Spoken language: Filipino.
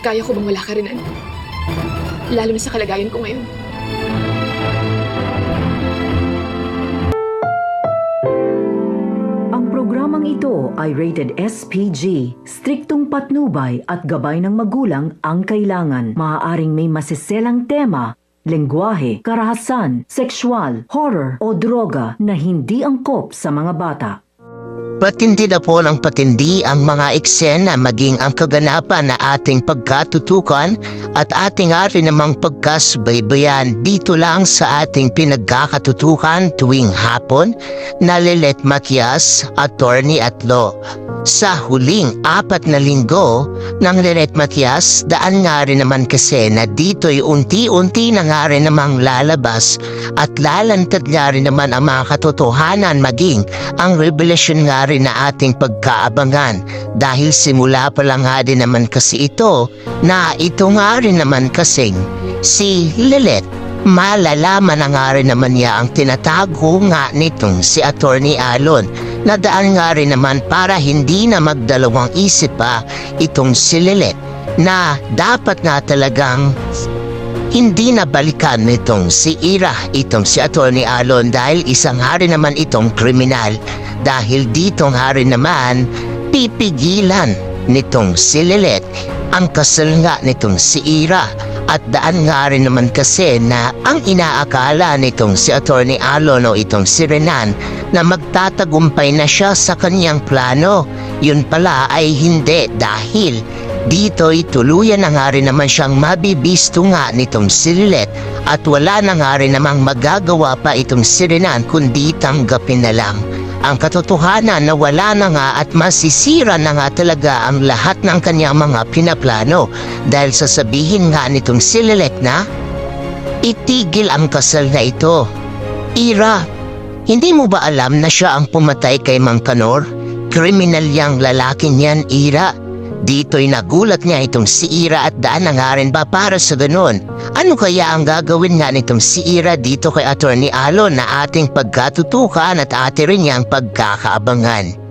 Kaya ko bang wala ka rin, lalo na sa kalagayan ko ngayon? Ang programang ito ay rated SPG. Striktong patnubay at gabay ng magulang ang kailangan. Maaaring may masiselang tema, lengguwahe, karahasan, sexual, horror o droga na hindi angkop sa mga bata. Patindi na po ng patindi ang mga eksena maging ang kaganapan na ating pagkatutukan at ating ari namang pagkasubaybayan dito lang sa ating pinagkakatutukan tuwing hapon na Lilet Matias, Attorney at Law. Sa huling 4 na linggo ng Lilet Matias, daan nga rin naman kasi na dito'y unti-unti na nga rin namang lalabas at lalantad nga rin naman ang mga katotohanan maging ang revelasyon nga rin na ating pagkaabangan dahil simula pa lang nga din naman kasi ito na ito nga rin naman kasing si Lilet. Malalaman na nga rin naman niya ang tinatago nga nitong si Attorney Alon na daan nga rin naman para hindi na magdalawang isip pa itong si Lilet na dapat nga talagang hindi na balikan nitong si Ira, itong si Attorney Alon dahil isang hari naman itong kriminal dahil ditong hari naman pipigilan nitong si Lilet ang kasal nga nitong si Ira. At daan nga rin naman kasi na ang inaakala nitong si Attorney Alon o itong si Renan na magtatagumpay na siya sa kanyang plano. Yun pala ay hindi dahil dito'y tuluyan na nga rin naman siyang mabibisto nga nitong si Lilet at wala na nga rin namang magagawa pa itong si Renan kundi tanggapin na lang ang katotohanan na wala na nga at masisira na nga talaga ang lahat ng kanyang mga pinaplano dahil sasabihin nga nitong si Lilet na itigil ang kasal na ito. Ira, hindi mo ba alam na siya ang pumatay kay Mang Kanor? Kriminal yang lalaking yan, Ira. Dito'y nagulat niya itong si Ira at daan na nga rin ba para sa ganun? Ano kaya ang gagawin nga nitong si Ira dito kay Attorney Alon na ating pagkatutukan at ate rin niyang pagkakaabangan?